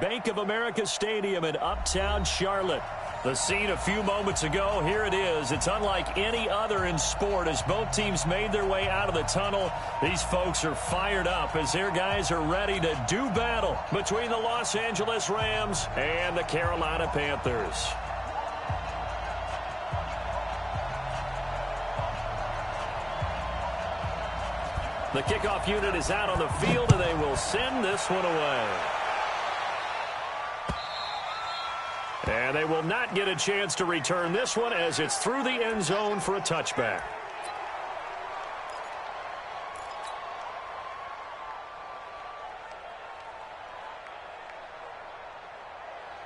Bank of America Stadium in Uptown Charlotte. The scene a few moments ago, here it is. It's unlike any other in sport as both teams made their way out of the tunnel. These folks are fired up as their guys are ready to do battle between the Los Angeles Rams and the Carolina Panthers. The kickoff unit is out on the field, and they will send this one away. And they will not get a chance to return this one as it's through the end zone for a touchback.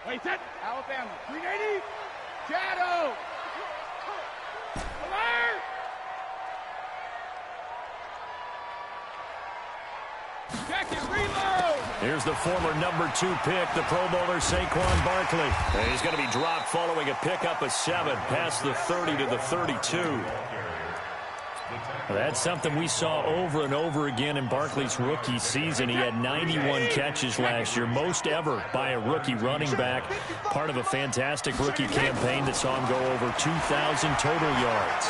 Wait, set. Alabama. 380. Shadow. Alert. Check it. Reload. Here's the former number 2 pick, the Pro Bowler Saquon Barkley. And he's going to be dropped following a pickup of 7 past the 30 to the 32. That's something we saw over and over again in Barkley's rookie season. He had 91 catches last year, most ever by a rookie running back. Part of a fantastic rookie campaign that saw him go over 2,000 total yards.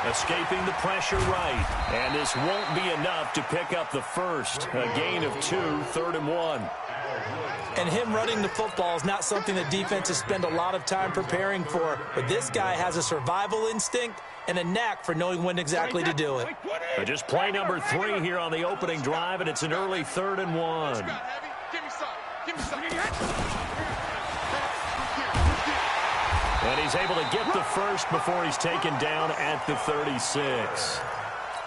Escaping the pressure right. And this won't be enough to pick up the first. A gain of 2, 3rd and 1. And him running the football is not something that defenses spend a lot of time preparing for. But this guy has a survival instinct and a knack for knowing when exactly to do it. Just play number 3 here on the opening drive, and it's an early 3rd and 1. And he's able to get the first before he's taken down at the 36.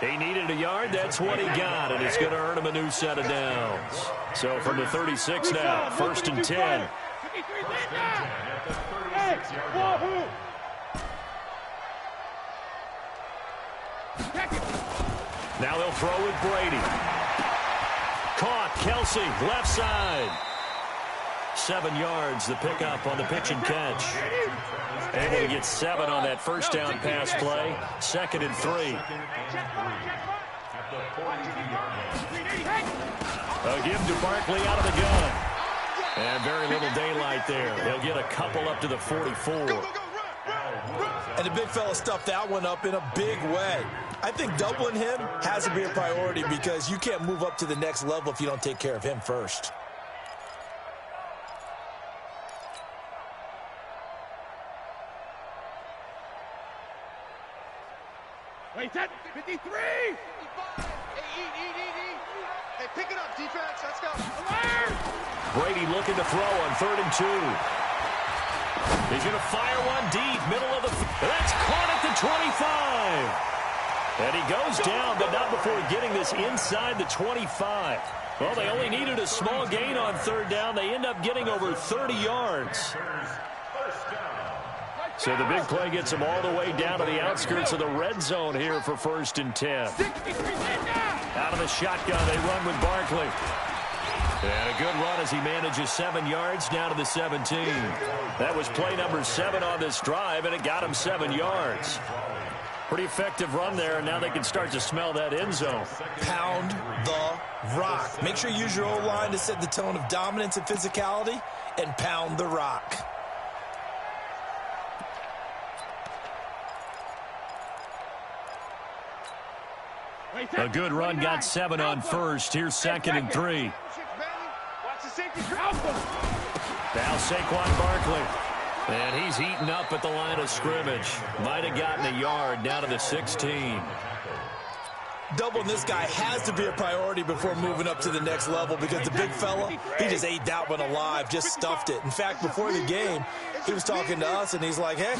He needed a yard. That's what he got, and it's going to earn him a new set of downs. So from the 36 now, 1st and 10. Now they'll throw with Brady. Caught. Kelsey, left side. 7 yards, the pickup on the pitch and catch. Able to get 7 on that first down pass play. 2nd and 3. A give to Barkley out of the gun. And very little daylight there. They'll get a couple up to the 44. And the big fella stuffed that one up in a big way. I think doubling him has to be a priority because you can't move up to the next level if you don't take care of him first. Wait, set. 53. 55. Hey, eat. Hey, pick it up, defense. Let's go. Alert. Brady looking to throw on 3rd and 2. He's going to fire one deep, middle of the field. That's caught at the 25. And he goes down, but not before getting this inside the 25. Well, they only needed a small gain on 3rd down. They end up getting over 30 yards. So the big play gets them all the way down to the outskirts of the red zone here for 1st and 10. Out of the shotgun, they run with Barkley. And a good run as he manages 7 yards down to the 17. That was play number 7 on this drive, and it got him 7 yards. Pretty effective run there, and now they can start to smell that end zone. Pound the rock. Make sure you use your O-line to set the tone of dominance and physicality, and pound the rock. A good run got 7 on 1st. Here's 2nd and 3. Now Saquon Barkley. And he's heating up at the line of scrimmage. Might have gotten a yard down to the 16. Doubling this guy has to be a priority before moving up to the next level because the big fella, he just ate that one alive, just stuffed it. In fact, before the game, he was talking to us, and he's like, hey,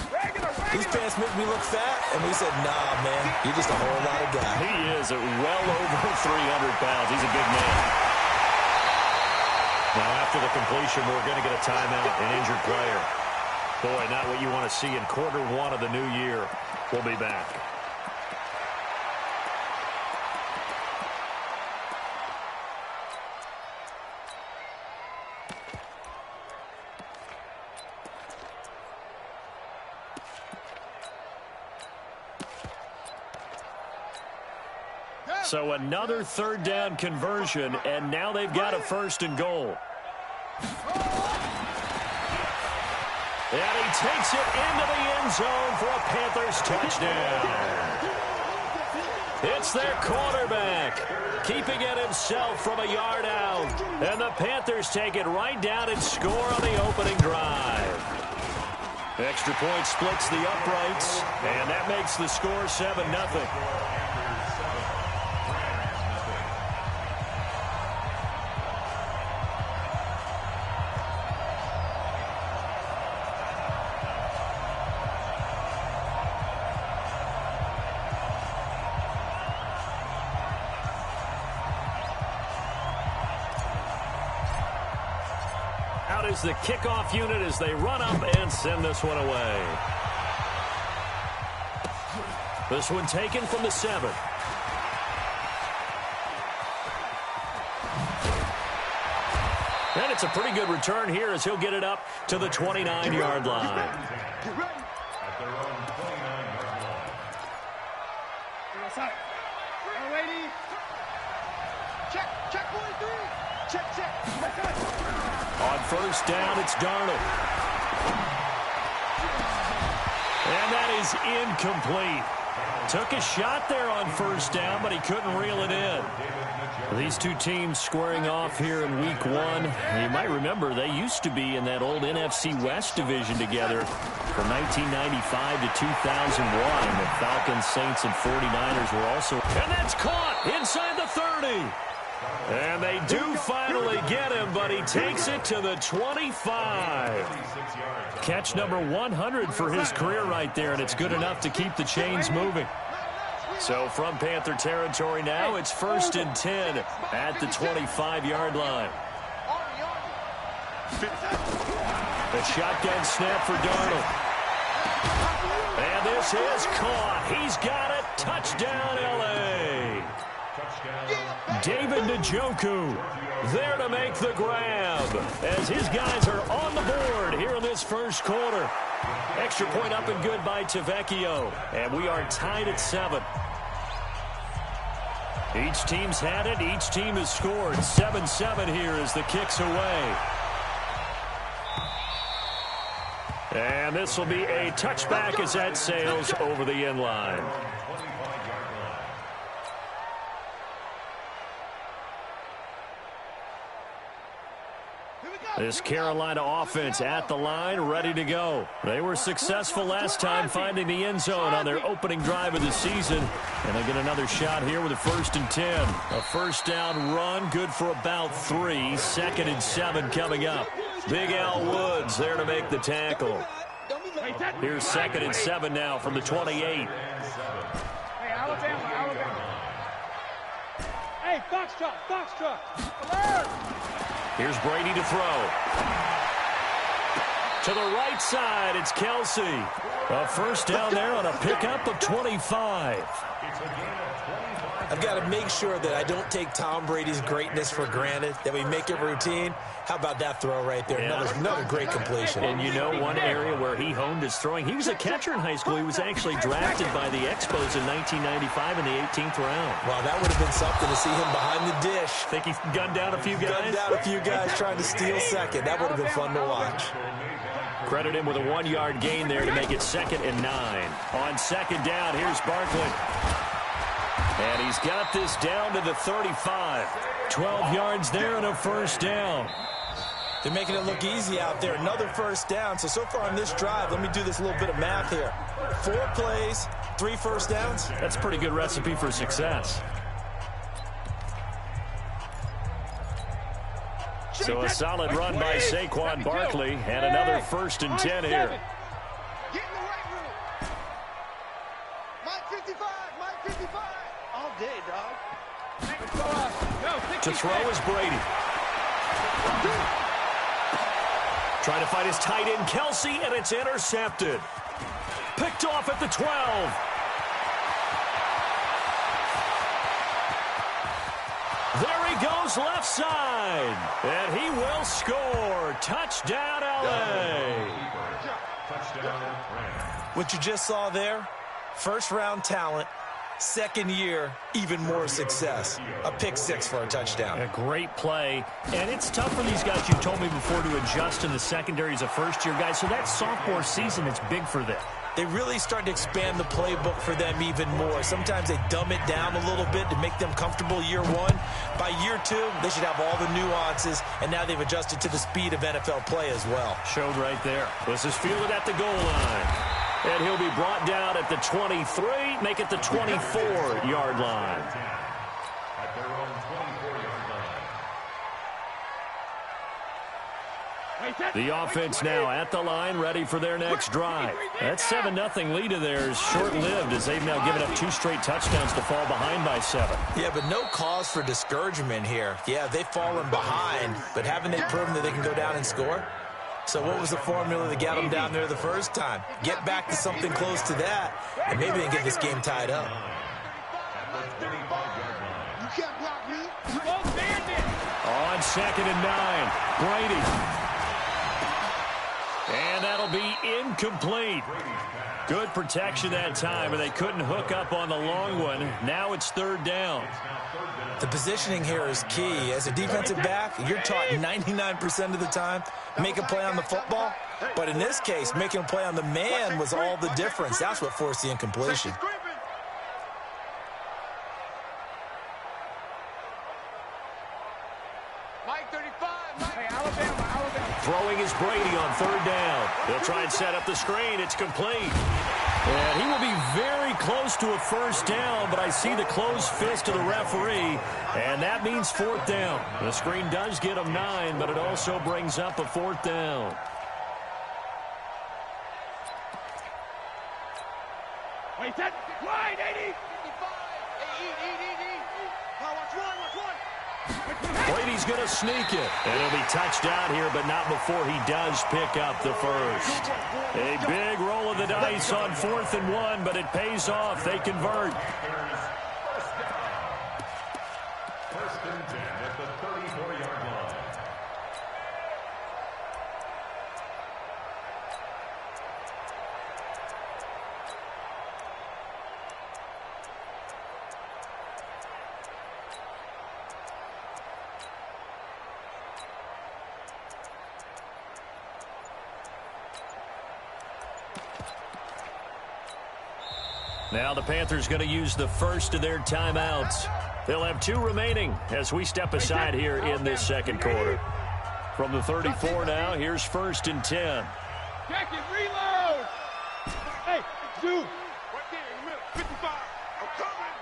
these pants make me look fat. And we said, nah, man, you're just a whole lot of guy. He is at well over 300 pounds. He's a big man. Now, after the completion, we're going to get a timeout, an injured player. Boy, not what you want to see in quarter 1 of the new year. We'll be back. So another 3rd down conversion, and now they've got a 1st and goal. And he takes it into the end zone for a Panthers touchdown. It's their quarterback, keeping it himself from a yard out. And the Panthers take it right down and score on the opening drive. Extra point splits the uprights, and that makes the score 7-0. Out is the kickoff unit as they run up and send this one away. This one taken from the 7. And it's a pretty good return here as he'll get it up to the 29-yard line. On first down, it's Darnold. And that is incomplete. Took a shot there on first down, but he couldn't reel it in. These two teams squaring off here in week 1. You might remember they used to be in that old NFC West division together from 1995 to 2001. The Falcons, Saints, and 49ers were also. And that's caught inside the 30. And they do finally get him, but he takes it to the 25. Catch number 100 for his career right there, and it's good enough to keep the chains moving. So from Panther territory now, it's 1st and 10 at the 25-yard line. The shotgun snap for Darnold. And this is caught. He's got it. Touchdown, L.A. David Njoku there to make the grab as his guys are on the board here in this first quarter. Extra point up and good by Tavecchio, and we are tied at 7. Each team's had it. Each team has scored. 7-7 here as the kick's away. And this will be a touchback as that sails over the end line. This Carolina offense at the line, ready to go. They were successful last time finding the end zone on their opening drive of the season. And they get another shot here with a 1st and 10. A first down run, good for about 3. 2nd and 7 coming up. Big Al Woods there to make the tackle. Here's 2nd and 7 now from the 28. Hey, Alabama. Hey, Foxtrot. Alert! Here's Brady to throw. To the right side, it's Kelsey. A first down there on a pickup of 25. I've got to make sure that I don't take Tom Brady's greatness for granted, that we make it routine. How about that throw right there? Yeah. Another great completion. And you know one area where he honed his throwing, he was a catcher in high school. He was actually drafted by the Expos in 1995 in the 18th round. Well, that would have been something to see him behind the dish. Think he's gunned down a few guys? Gunned down a few guys trying to steal second. That would have been fun to watch. Credit him with a 1-yard gain there to make it 2nd and 9. On 2nd down, here's Barkley. And he's got this down to the 35. 12 yards there and a first down. They're making it look easy out there. Another first down. So far on this drive, let me do this little bit of math here. 4 plays, 3 first downs. That's a pretty good recipe for success. So a solid run by Saquon Barkley and another 1st and 10 here. Get in the right room. Mike 55. All day, dog. To throw is Brady. Trying to find his tight end, Kelsey, and it's intercepted. Picked off at the 12. There he goes left side. And he will score. Touchdown, L.A. What you just saw there, first-round talent, Second year, even more success. A pick six for a touchdown. A great play. And it's tough for these guys, you told me before, to adjust in the secondary as a first-year guy. So that sophomore season is big for them. They really start to expand the playbook for them even more. Sometimes they dumb it down a little bit to make them comfortable year one. By year two, they should have all the nuances, and now they've adjusted to the speed of NFL play as well. Showed right there. This is fielded at the goal line. And he'll be brought down at the 23, make it the 24-yard line. The offense now at the line, ready for their next drive. That 7-0 lead of theirs short-lived as they've now given up 2 straight touchdowns to fall behind by 7. Yeah, but no cause for discouragement here. Yeah, they've fallen behind, but haven't they proven that they can go down and score? So what was the formula that got them down there the first time? Get back to something close to that, and maybe they can get this game tied up. On 2nd and 9, Brady. And that'll be incomplete. Good protection that time, and they couldn't hook up on the long one. Now it's 3rd down. The positioning here is key. As a defensive back, you're taught 99% of the time, make a play on the football. But in this case, making a play on the man was all the difference. That's what forced the incompletion. Throwing is Brady on 3rd down. They'll try and set up the screen. It's complete. And he will be very close to a 1st down, but I see the closed fist of the referee, and that means 4th down. The screen does get him 9, but it also brings up a 4th down. Wait, that line, 80. Brady's going to sneak it. And he'll be touched out here, but not before he does pick up the 1st. A big roll of the dice on 4th and 1, but it pays off. They convert. 1st and 10 at the 34-yard line. Now the Panthers going to use the first of their timeouts. They'll have 2 remaining as we step aside here in this 2nd quarter. From the 34 now, here's 1st and 10. Check it, reload. Hey, Zoo. Right there in the middle, 55. I'm coming.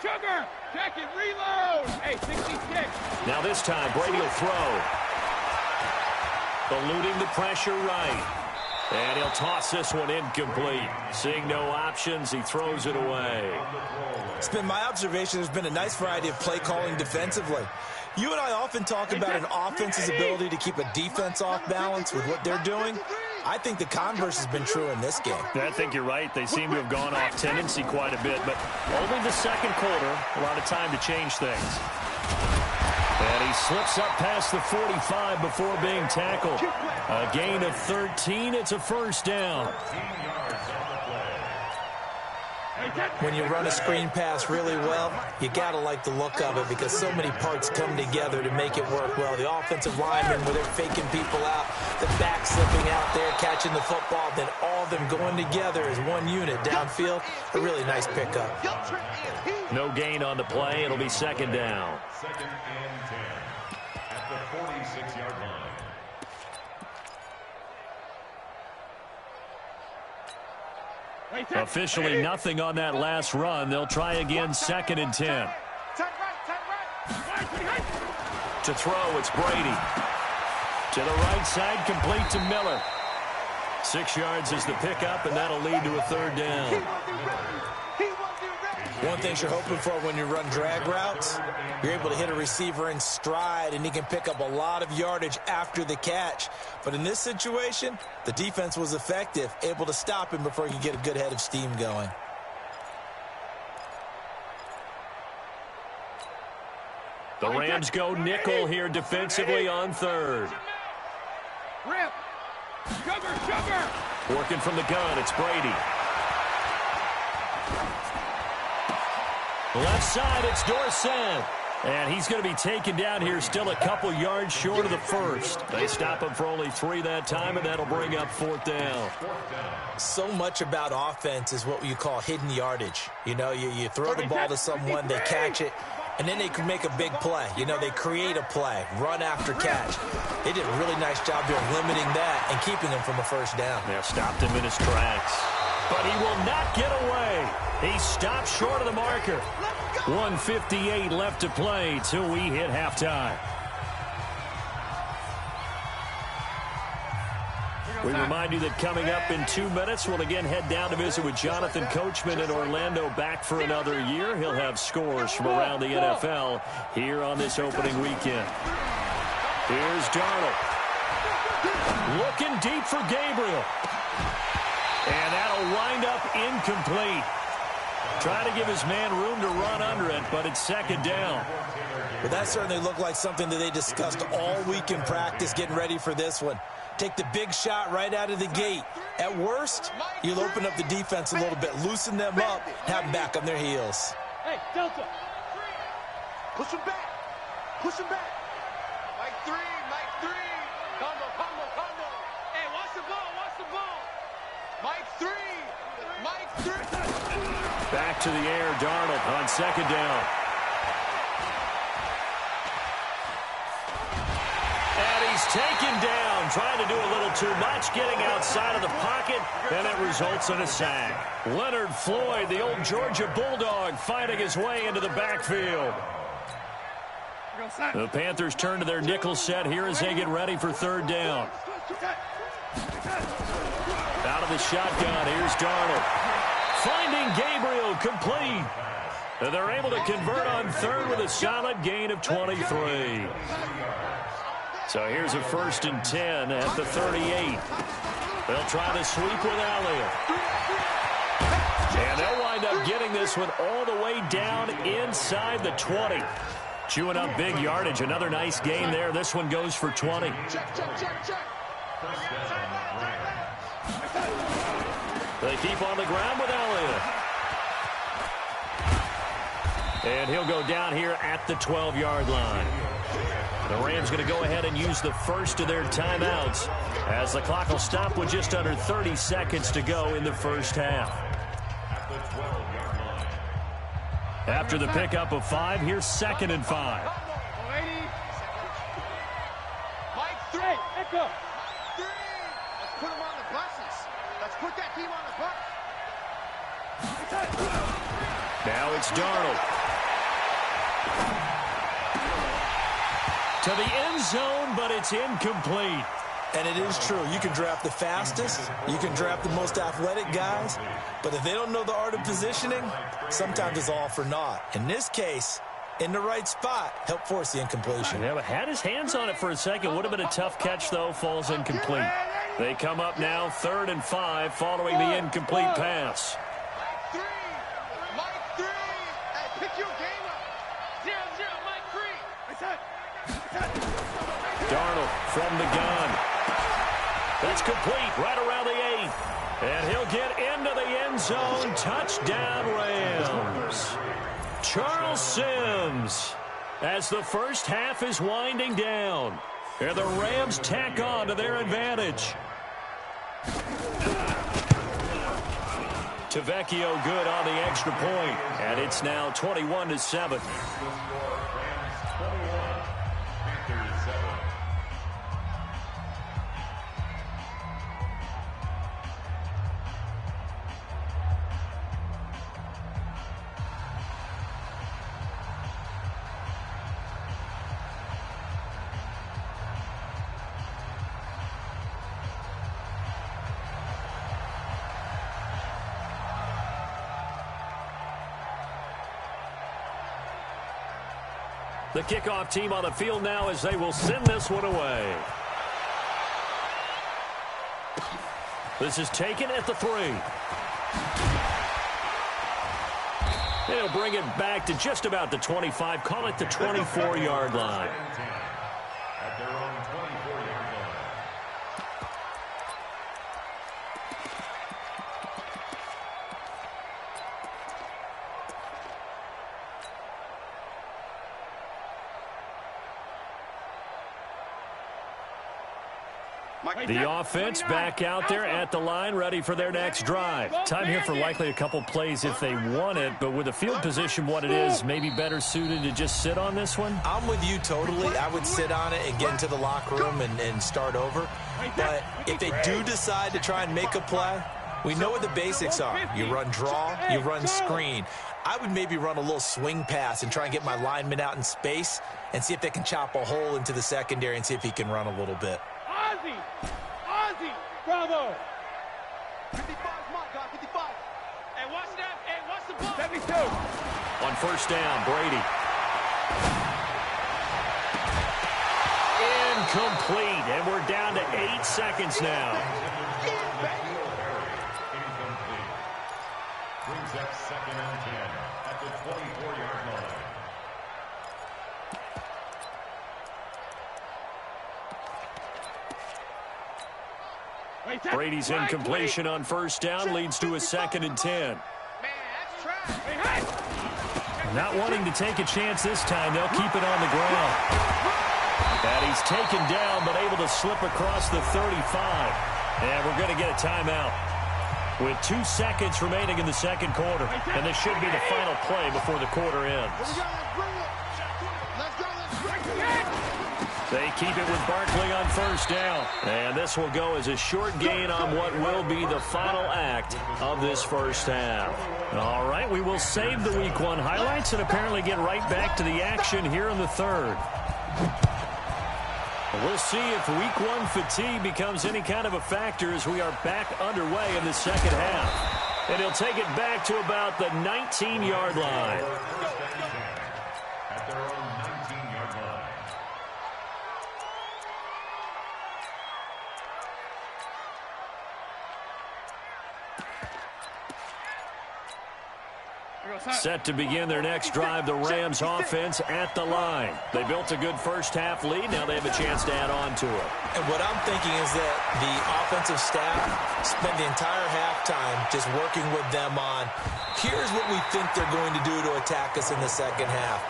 Sugar. Check it, reload. Hey, 66. Now this time, Brady will throw. Eluding the pressure right. And he'll toss this one incomplete. Seeing no options, he throws it away. It's been my observation there's been a nice variety of play calling defensively. You and I often talk about an offense's ability to keep a defense off balance with what they're doing. I think the converse has been true in this game. I think you're right. They seem to have gone off tendency quite a bit, but only the 2nd quarter, a lot of time to change things. And he slips up past the 45 before being tackled. A gain of 13. It's a 1st down. When you run a screen pass really well, you got to like the look of it because so many parts come together to make it work well. The offensive linemen, where they're faking people out, the back slipping out there, catching the football, then all of them going together as one unit downfield. A really nice pickup. No gain on the play. It'll be 2nd down. 2nd and 10 at the 46-yard line. Officially nothing on that last run. They'll try again, 2nd and 10. To throw, it's Brady. To the right side, complete to Miller. 6 yards is the pickup, and that'll lead to a 3rd down. One thing you're hoping for when you run drag routes, you're able to hit a receiver in stride, and he can pick up a lot of yardage after the catch. But in this situation, the defense was effective, able to stop him before he could get a good head of steam going. The Rams go nickel here defensively on 3rd. Rip. Sugar. Working from the gun, it's Brady. Left side, it's Dorsett. And he's going to be taken down here still a couple yards short of the first. They stop him for only 3 that time, and that'll bring up 4th down. So much about offense is what you call hidden yardage. You know, you throw the ball to someone, they catch it, and then they can make a big play. You know, they create a play, run after catch. They did a really nice job here limiting that and keeping him from a first down. They stopped him in his tracks. But he will not get away. He stopped short of the marker. 1:58 left to play till we hit halftime. We remind you that coming up in 2 minutes, we'll again head down to visit with Jonathan Coachman in Orlando, back for another year. He'll have scores from around the NFL here on this opening weekend. Here's Darnold. Looking deep for Gabriel. And that'll wind up incomplete. Trying to give his man room to run under it, but it's 2nd down. Well, that certainly looked like something that they discussed all week in practice, getting ready for this one. Take the big shot right out of the gate. At worst, you'll open up the defense a little bit, loosen them up, have them back on their heels. Hey, Delta. Push him back. Push him back. Mike 3, Mike 3. Combo. Hey, watch the ball. Mike 3. Mike 3. Back to the air, Darnold on 2nd down. And he's taken down, trying to do a little too much, getting outside of the pocket, and it results in a sack. Leonard Floyd, the old Georgia Bulldog, fighting his way into the backfield. The Panthers turn to their nickel set here as they get ready for 3rd down. Out of the shotgun, here's Darnold. Finding Gabriel, complete. And they're able to convert on 3rd with a solid gain of 23. So here's a 1st and 10 at the 38. They'll try to sweep with Elliott. And they'll wind up getting this one all the way down inside the 20. Chewing up big yardage. Another nice gain there. This one goes for 20. They keep on the ground with Elliott. And he'll go down here at the 12-yard line. The Rams going to go ahead and use the first of their timeouts as the clock will stop with just under 30 seconds to go in the first half. After the pickup of 5, here's 2nd and 5. Mike 3. Echo. 3. Let's put him on the buses. Let's put that team on the bus. Now it's Darnold. To the end zone, but it's incomplete. And it is true. You can draft the fastest. You can draft the most athletic guys. But if they don't know the art of positioning, sometimes it's all for naught. In this case, in the right spot, help force the incompletion. Yeah, but had his hands on it for a second. Would have been a tough catch, though. Falls incomplete. They come up now 3rd and 5 following the incomplete pass. Mike 3. Hey, pick your game up. 0-0, Mike 3. Darnold from the gun. That's complete right around the 8. And he'll get into the end zone. Touchdown, Rams. Charles Sims as the first half is winding down. And the Rams tack on to their advantage. Tavecchio good on the extra point. And it's now 21-7. The kickoff team on the field now as they will send this one away. This is taken at the 3. They'll bring it back to just about the 25. Call it the 24-yard line. At their own 24-yard line. The offense back out there at the line, ready for their next drive. Time here for likely a couple plays if they want it, but with the field position what it is, maybe better suited to just sit on this one? I'm with you totally. I would sit on it and get into the locker room and start over. But if they do decide to try and make a play, we know what the basics are. You run draw, you run screen. I would maybe run a little swing pass and try and get my lineman out in space and see if they can chop a hole into the secondary and see if he can run a little bit. Ozzy, bravo. 55, my God, 55. Hey, watch that. Hey, watch the ball. 72. On first down, Brady. Incomplete, and we're down to 8 seconds now. Brings up 2nd and 10 at the 24-yard line. Brady's incompletion on first down leads to a 2nd and 10. Not wanting to take a chance this time, they'll keep it on the ground. And he's taken down, but able to slip across the 35. And we're going to get a timeout with 2 seconds remaining in the second quarter. And this should be the final play before the quarter ends. They keep it with Barkley on first down. And this will go as a short gain on what will be the final act of this first half. All right, we will save the Week 1 highlights and apparently get right back to the action here in the third. We'll see if Week 1 fatigue becomes any kind of a factor as we are back underway in the second half. And he'll take it back to about the 19-yard line. At their own 19-yard line. Set to begin their next drive, the Rams offense at the line. They built a good first half lead. Now they have a chance to add on to it. And what I'm thinking is that the offensive staff spent the entire halftime just working with them on, here's what we think they're going to do to attack us in the second half.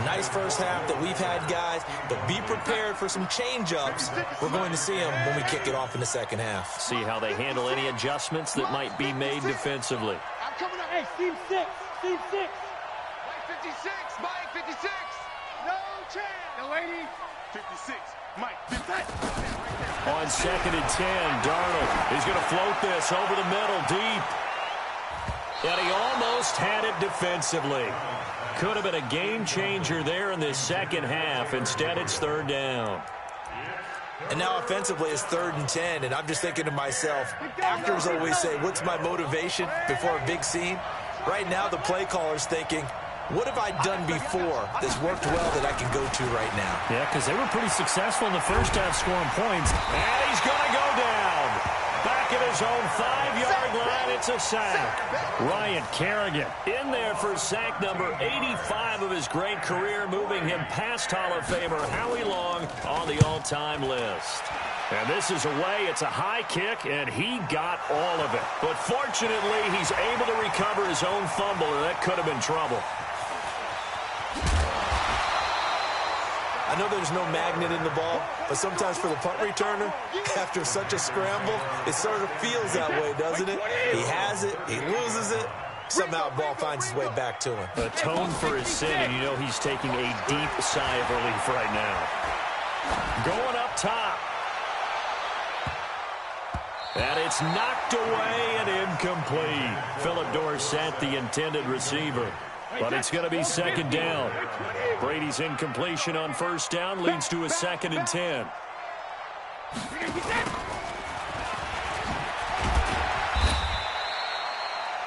Nice first half that we've had, guys, but be prepared for some change-ups. We're going to see them when we kick it off in the second half. See how they handle any adjustments that might be made defensively. I'm coming up. Hey, Steve 6. Steve 6. Mike 56. Mike 56. No chance. The lady. 56. Mike 56. On 2nd and 10, Darnold is going to float this over the middle deep. And he almost had it defensively. Could have been a game changer there in this second half. Instead, it's third down. And now offensively it's 3rd and 10, and I'm just thinking to myself, actors always say, what's my motivation before a big scene? Right now the play caller's thinking, what have I done before that's worked well that I can go to right now? Yeah, because they were pretty successful in the first half scoring points. And he's going to go down. Back at his own 5-yard line, it's a sack. Ryan Kerrigan in there for sack number 85 of his great career, moving him past Hall of Famer Howie Long on the all-time list. And this is away. It's a high kick, and he got all of it. But fortunately, he's able to recover his own fumble, and that could have been trouble. I know there's no magnet in the ball, but sometimes for the punt returner, after such a scramble, it sort of feels that way, doesn't it? He has it, he loses it, somehow the ball finds its way back to him. Atone for his sin, and you know he's taking a deep sigh of relief right now. Going up top. And it's knocked away and incomplete. Philip Dorsett, the intended receiver. But it's going to be 2nd down. Brady's incompletion on first down leads to a 2nd and 10.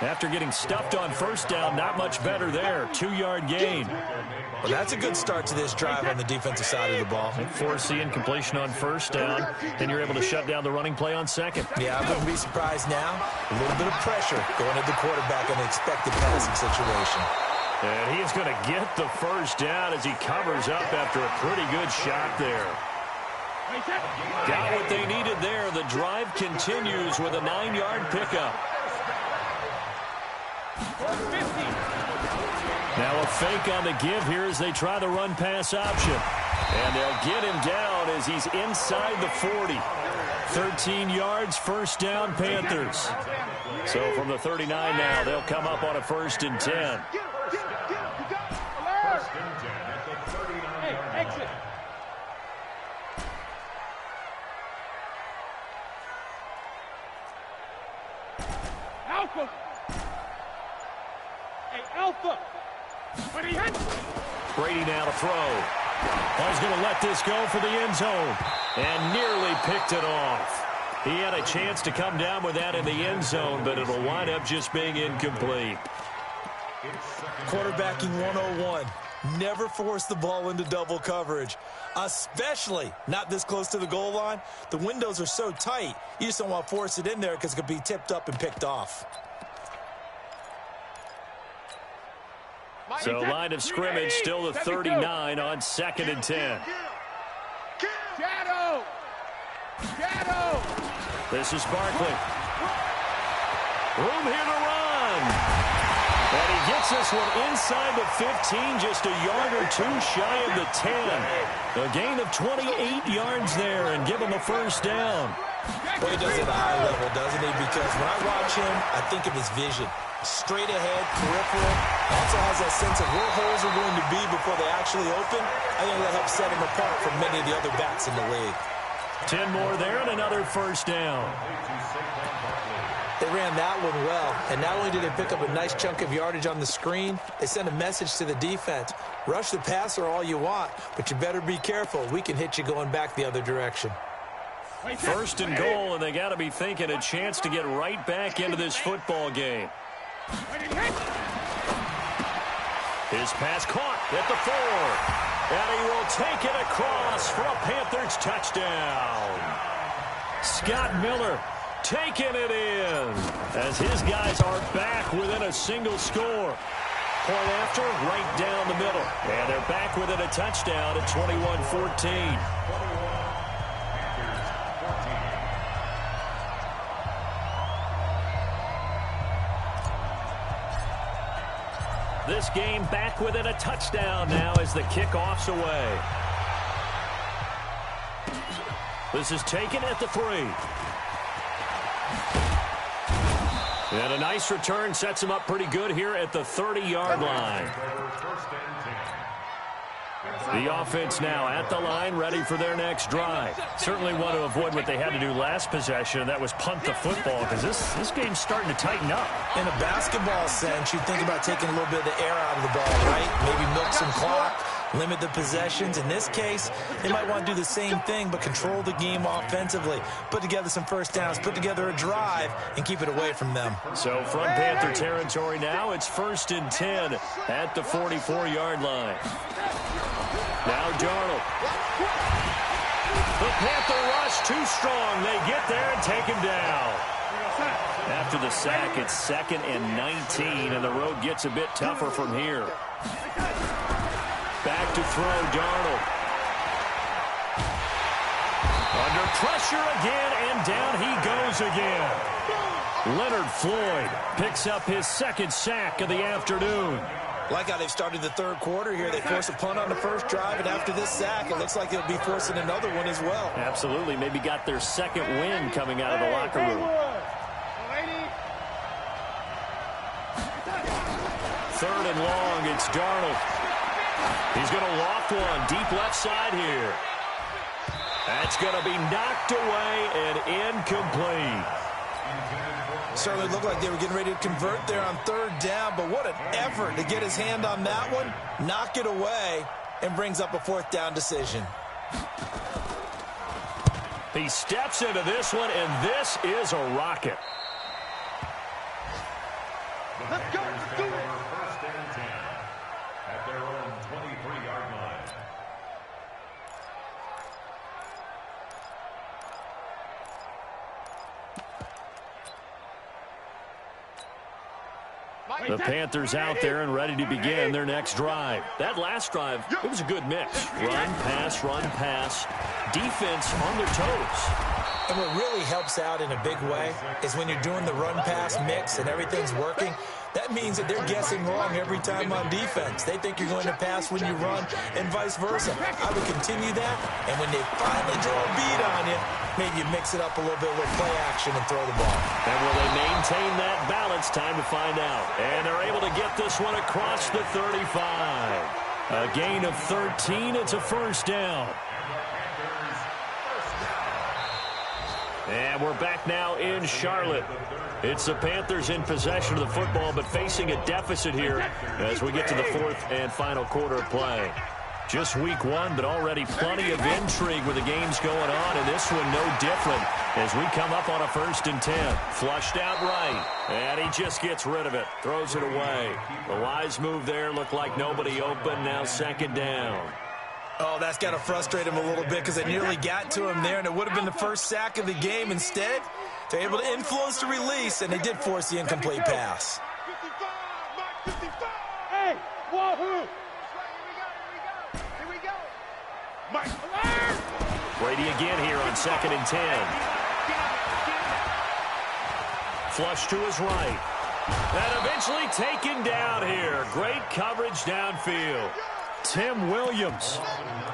After getting stuffed on first down, not much better there. 2-yard gain. Well, that's a good start to this drive on the defensive side of the ball. Force the incompletion on first down, then you're able to shut down the running play on second. Yeah, I wouldn't be surprised now. A little bit of pressure going at the quarterback in the expected passing situation. And he's going to get the first down as he covers up after a pretty good shot there. Got what they needed there. The drive continues with a 9-yard pickup. Now a fake on the give here as they try the run-pass option. And they'll get him down as he's inside the 40. 13 yards, first down, Panthers. So from the 39 now, they'll come up on a 1st and 10. Hey, exit. Alpha. Hey, Alpha. Brady now to throw. Oh, he's going to let this go for the end zone. And nearly picked it off. He had a chance to come down with that in the end zone, but it'll wind up just being incomplete. Quarterbacking 101. Never force the ball into double coverage, especially not this close to the goal line. The windows are so tight, you just don't want to force it in there because it could be tipped up and picked off. So line of scrimmage still the 39 on 2nd and 10. Shadow. Shadow. This is Barkley. Room here to run. And he gets this one inside the 15, just a yard or two shy of the 10. A gain of 28 yards there and give him a first down. Well, he does it at a high level, doesn't he? Because when I watch him, I think of his vision. Straight ahead, peripheral. Also has that sense of where holes are going to be before they actually open. I think that helps set him apart from many of the other backs in the league. 10 more there and another first down. They ran that one well, and not only did they pick up a nice chunk of yardage on the screen, they sent a message to the defense. Rush the passer all you want, but you better be careful. We can hit you going back the other direction. 1st and goal, and they got to be thinking a chance to get right back into this football game. His pass caught at the 4. And he will take it across for a Panthers touchdown. Scott Miller taking it in as his guys are back within a single score. Point after, right down the middle. And they're back within a touchdown at 21-14. This game back within a touchdown now as the kickoff's away. This is taken at the 3. And a nice return sets him up pretty good here at the 30-yard line. The offense now at the line, ready for their next drive. Certainly want to avoid what they had to do last possession, and that was punt the football, because this game's starting to tighten up. In a basketball sense, you think about taking a little bit of the air out of the ball, right? Maybe milk some clock, limit the possessions. In this case, they might want to do the same thing, but control the game offensively. Put together some first downs, put together a drive, and keep it away from them. So from Panther territory now, it's 1st and 10 at the 44-yard line. Now Darnold. The Panther rush too strong. They get there and take him down. After the sack, it's 2nd and 19, and the road gets a bit tougher from here. Back to throw, Darnold. Under pressure again, and down he goes again. Leonard Floyd picks up his 2nd sack of the afternoon. Like how they've started the 3rd quarter here. They force a punt on the first drive, and after this sack, it looks like they'll be forcing another one as well. Absolutely. Maybe got their 2nd win coming out of the locker room. 3rd and long, it's Darnold. He's going to loft one deep left side here. That's going to be knocked away and incomplete. Certainly looked like they were getting ready to convert there on 3rd down, but what an effort to get his hand on that one, knock it away, and brings up a 4th down decision. He steps into this one, and this is a rocket. Let's go. Let's do it. 1st and 10 at their own 23-yard line. The Panthers out there and ready to begin their next drive. That last drive, it was a good mix. Run, pass, defense on their toes. And what really helps out in a big way is when you're doing the run-pass mix and everything's working, that means that they're guessing wrong every time on defense. They think you're going to pass when you run and vice versa. I would continue that, and when they finally draw a bead on you, maybe you mix it up a little bit with play action and throw the ball. And will they maintain that balance? Time to find out. And they're able to get this one across the 35. A gain of 13. It's a first down. And we're back now in Charlotte. It's the Panthers in possession of the football, but facing a deficit here as we get to the fourth and final quarter of play. Just week one, but already plenty of intrigue with the games going on, and this one no different as we come up on a 1st and 10. Flushed out right, and he just gets rid of it, throws it away. The wise move there, looked like nobody open, now 2nd down. Oh, that's got to frustrate him a little bit because they nearly got to him there, and it would have been the first sack of the game. Instead, they're able to influence the release, and they did force the incomplete pass. 55, Mike 55. Hey, wahoo! Here we go. Mike, alert! Brady again here on 2nd and 10. Flush to his right. And eventually taken down here. Great coverage downfield. Tim Williams.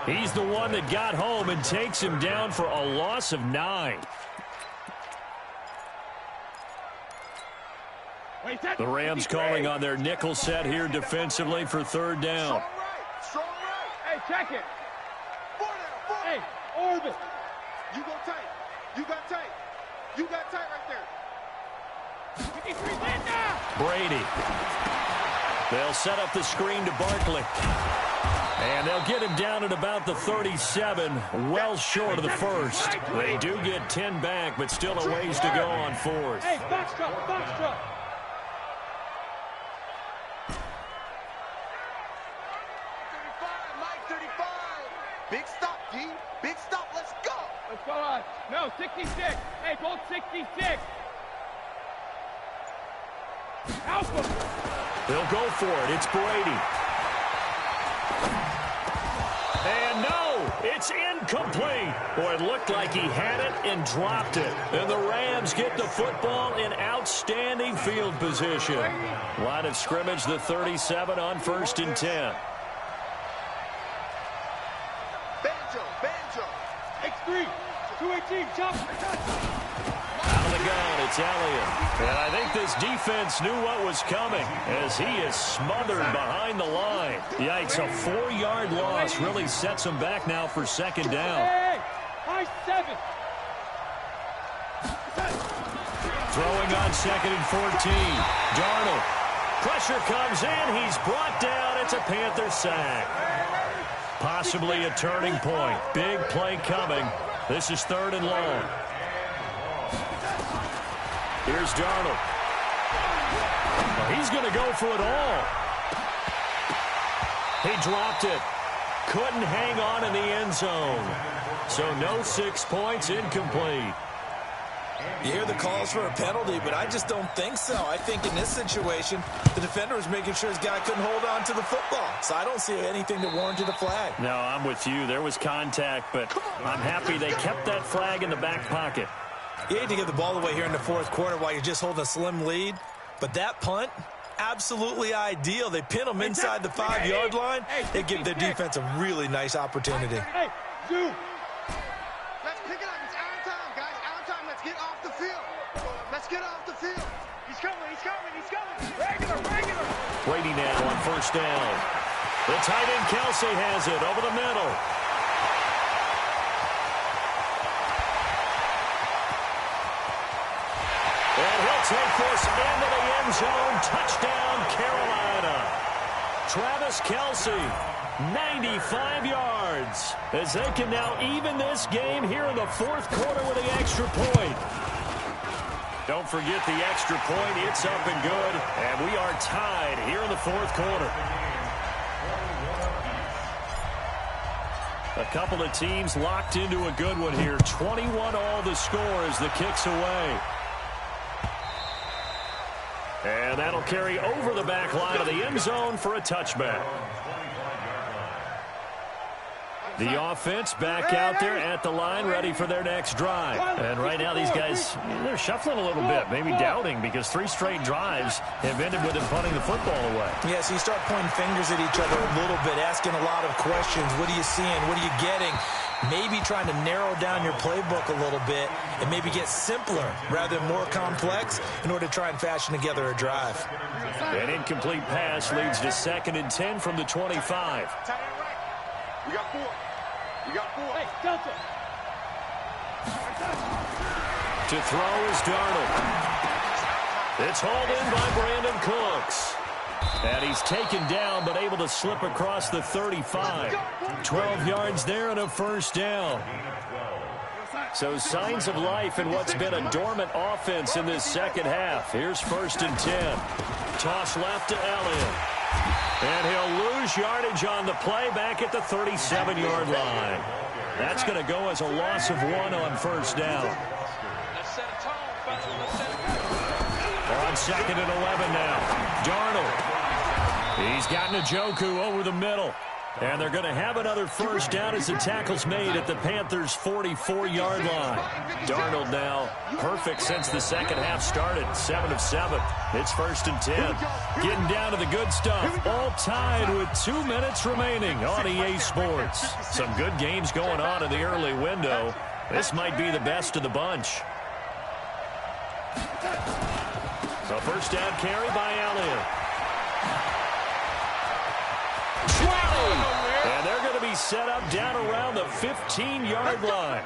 He's the one that got home and takes him down for a loss of 9. The Rams calling on their nickel set here defensively for 3rd down. Strong right. Hey, check it. 4 down. Hey, orbit. You go tight. You got tight. You got tight right there. Brady. They'll set up the screen to Barkley. And they'll get him down at about the 37, well short of the first. They do get 10 back, but still a ways to go on 4th. Hey, box truck, box truck. 35, Mike 35. Big stop, D. Big stop. Let's go. Let's go on. No, 66. Hey, both 66. They'll go for it. It's Brady. And no, it's incomplete. Boy, it looked like he had it and dropped it. And the Rams get the football in outstanding field position. Line of scrimmage, the 37 on 1st and 10. Banjo. X3, 218, jump. Out of the gun, it's Elliott. And I think this defense knew what was coming as he is smothered behind the line. Yikes, a 4-yard loss really sets him back now for 2nd down. High 7. Throwing on 2nd and 14. Darnold. Pressure comes in. He's brought down. It's a Panther sack. Possibly a turning point. Big play coming. This is 3rd and long. Here's Darnold. He's going to go for it all. He dropped it. Couldn't hang on in the end zone. So no 6 points, incomplete. You hear the calls for a penalty, but I just don't think so. I think in this situation, the defender was making sure his guy couldn't hold on to the football. So I don't see anything that warranted a flag. No, I'm with you. There was contact, but I'm happy they kept that flag in the back pocket. You hate to give the ball away here in the 4th quarter while you're just holding a slim lead, but that punt, absolutely ideal. They pin them inside the 5-yard line. They give their defense a really nice opportunity. Hey, Zoom. Let's pick it up. It's out of time, guys. Out of time. Let's get off the field. Let's get off the field. He's coming. Regular. Brady now on 1st down. The tight end Kelsey has it over the middle. And he'll take this into the end zone. Touchdown, Carolina. Travis Kelsey, 95 yards, as they can now even this game here in the 4th quarter with the extra point. Don't forget the extra point. It's up and good, and we are tied here in the 4th quarter. A couple of teams locked into a good one here. 21 all the score as the kick's away. And that'll carry over the back line of the end zone for a touchback. The offense back out there at the line, ready for their next drive. And right now these guys, they're shuffling a little bit, maybe doubting, because 3 straight drives have ended with them punting the football away. Yeah, so you start pointing fingers at each other a little bit, asking a lot of questions. What are you seeing? What are you getting? maybe trying to narrow down your playbook a little bit and maybe get simpler rather than more complex in order to try and fashion together a drive. An incomplete pass leads to 2nd and 10 from the 25. We got 4. We got 4. Hey, Delta. To throw is Darnold. It's hauled in by Brandon Cooks. And he's taken down, but able to slip across the 35. 12 yards there and a first down. So signs of life in what's been a dormant offense in this second half. Here's 1st and 10. Toss left to Elliott. And he'll lose yardage on the play back at the 37-yard line. That's going to go as a loss of 1 on first down. On 2nd and 11 now. Darnold. He's got Njoku over the middle. And they're going to have another first down as the tackle's made at the Panthers' 44-yard line. Darnold now perfect since the second half started. 7 of 7. It's 1st and 10. Getting down to the good stuff. All tied with 2 minutes remaining on EA Sports. Some good games going on in the early window. This might be the best of the bunch. So first down carry by Elliott. 20. And they're going to be set up down around the 15-yard line.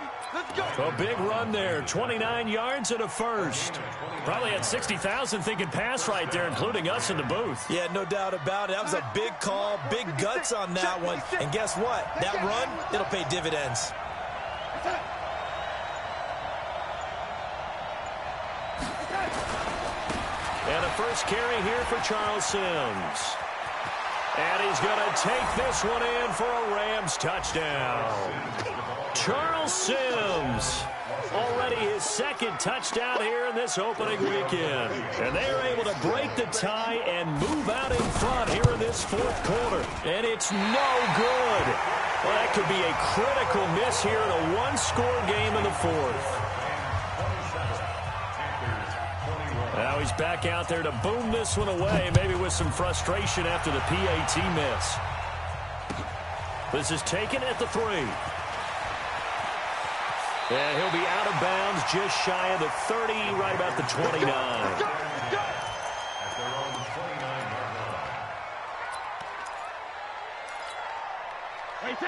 A big run there. 29 yards and a first. Probably had 60,000 thinking pass right there, including us in the booth. Yeah, no doubt about it. That was a big call, big guts on that one. And guess what? That run, it'll pay dividends. And a first carry here for Charles Sims. And he's going to take this one in for a Rams touchdown. Charles Sims, already his 2nd touchdown here in this opening weekend. And they are able to break the tie and move out in front here in this 4th quarter. And it's no good. Well, that could be a critical miss here in a one-score game in the 4th. Now he's back out there to boom this one away, maybe with some frustration after the PAT miss. This is taken at the 3. And he'll be out of bounds just shy of the 30, right about the 29.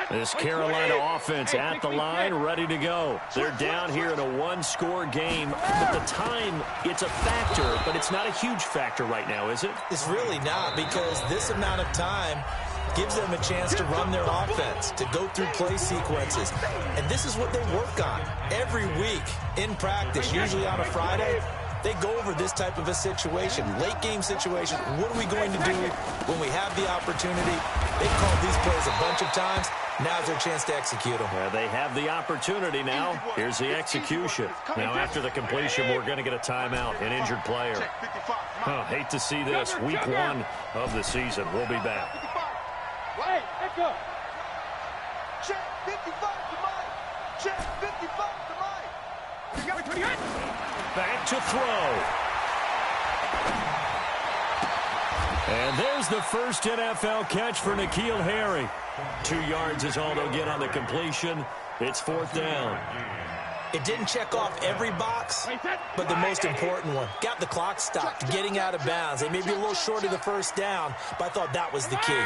This Carolina offense at the line, ready to go. They're down here in a one-score game. But the time, it's a factor, but it's not a huge factor right now, is it? It's really not, because this amount of time gives them a chance to run their offense, to go through play sequences. And this is what they work on every week in practice, usually on a Friday. They go over this type of a situation, late game situation. What are we going to do when we have the opportunity? They've called these plays a bunch of times. Now's their chance to execute them. Well, they have the opportunity now. Here's the execution. Now, after the completion, we're going to get a timeout, an injured player. Hate to see this. Week 1 of the season. We'll be back. Hey, let's go. Check 55 to Mike. Check 55 to Mike. Back to throw. And there's the first NFL catch for N'Keal Harry. 2 yards is all they'll get on the completion. It's 4th down. It didn't check off every box, but the most important one. Got the clock stopped, getting out of bounds. They may be a little short of the first down, but I thought that was the key.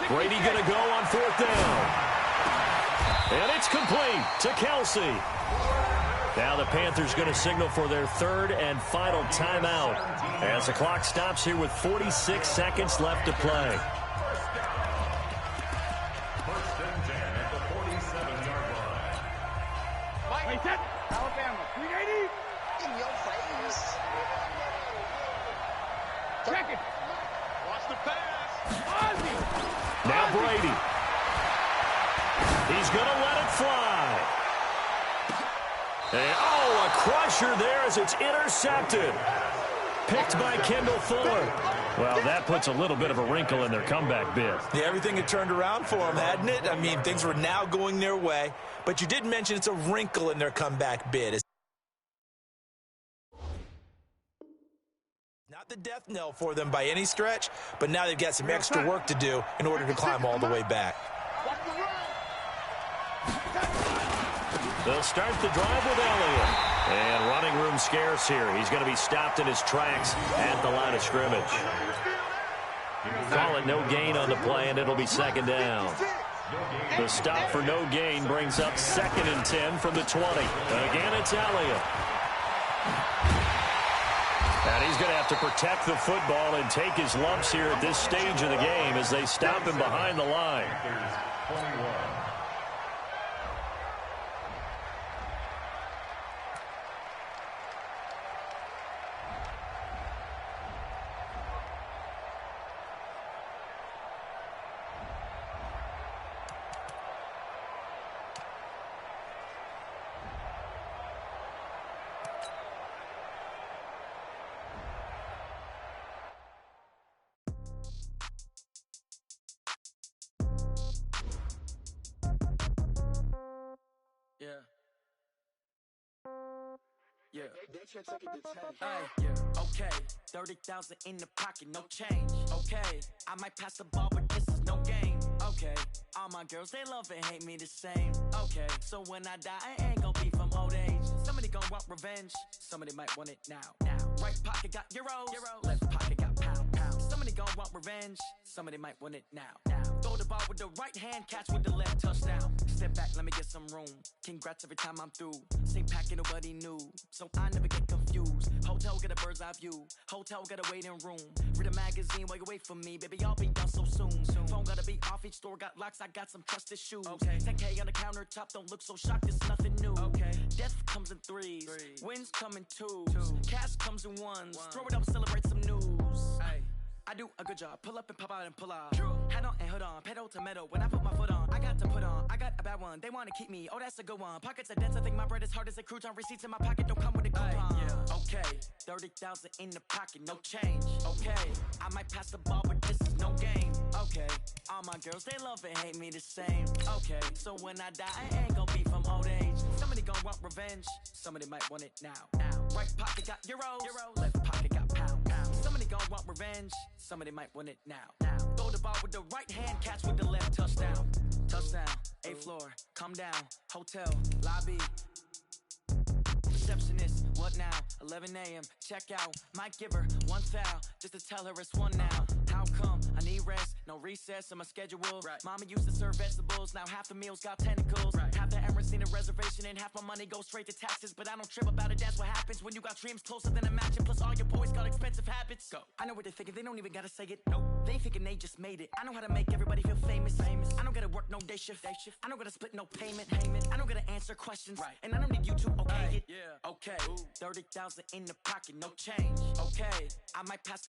Brady going to go on 4th down. And it's complete to Kelsey. Now the Panthers going to signal for their 3rd and final timeout as the clock stops here with 46 seconds left to play. First and 10 at the 47-yard line. Mike, set. Alabama, 380. In your face. Check it. Watch the pass. Ozzie. Now Brady. He's going to let it fly. And, a crusher there as it's intercepted. Picked by Kendall Fuller. Well, that puts a little bit of a wrinkle in their comeback bid. Yeah, everything had turned around for them, hadn't it? I mean, things were now going their way. But you did mention it's a wrinkle in their comeback bid. The death knell for them by any stretch, but now they've got some extra work to do in order to climb all the way back. They'll start the drive with Elliott. And running room scarce here. He's going to be stopped in his tracks at the line of scrimmage. Call it no gain on the play, and it'll be second down. The stop for no gain brings up 2nd and 10 from the 20. Again, it's Elliott. And he's going to have to protect the football and take his lumps here at this stage of the game as they stop him behind the line. Okay, 30,000 in the pocket, no change. Okay, I might pass the ball, but this is no game. Okay, all my girls, they love and hate me the same. Okay, so when I die, I ain't gonna be from old age. Somebody gonna want revenge, somebody might want it now. Right pocket got euros, left pocket got pound. Somebody gonna want revenge, somebody might want it now. Throw the ball with the right hand, catch with the left, touchdown. Step back, let me get some room. Congrats every time I'm through. Same packet, nobody knew, so I never get confused. Hotel get a bird's eye view. Hotel got a waiting room. Read a magazine while you wait for me, baby. I'll be done so soon. Phone gotta be off. Each store got locks. I got some trusted shoes. 10K on the countertop. Don't look so shocked. It's nothing new. Death comes in threes. Wins come in twos. Cash comes in ones. Throw it up, celebrate some news. I do a good job. Pull up and pop out and pull out. Head on and hood on. Pedal to metal. When I put my foot on, I got to put on. I got a bad one. They want to keep me. Oh, that's a good one. Pockets are dense. I think my bread is hard as a crouton. Receipts in my pocket don't come with a coupon. Okay, 30,000 in the pocket, no change. Okay, I might pass the ball, but this is no game. Okay, all my girls, they love and hate me the same. Okay, so when I die, I ain't gonna be from old age. Somebody gonna want revenge. Somebody might want it now. Right pocket got euros. Left pocket got pound. Somebody gonna want revenge. Somebody might want it now. Throw the ball with the right hand, catch with the left, touchdown. Touchdown, 8th floor, come down. Hotel, lobby. Receptionist, what now? 11 a.m., check out. Might give her one foul, just to tell her it's one now. How come? I need rest, no recess in my schedule. Mama used to serve vegetables, now half the meals got tentacles. Half the errands need a reservation and half my money goes straight to taxes. But I don't trip about it, that's what happens when you got dreams closer than a match. And plus all your boys got expensive habits. Go. I know what they're thinking, they don't even gotta say it. Nope. They ain't thinking they just made it. I know how to make everybody feel famous. I don't gotta work no day shift. I don't gotta split no payment. I don't gotta answer questions. And I don't need you to okay it. Okay, 30,000 in the pocket, no change. Okay, I might pass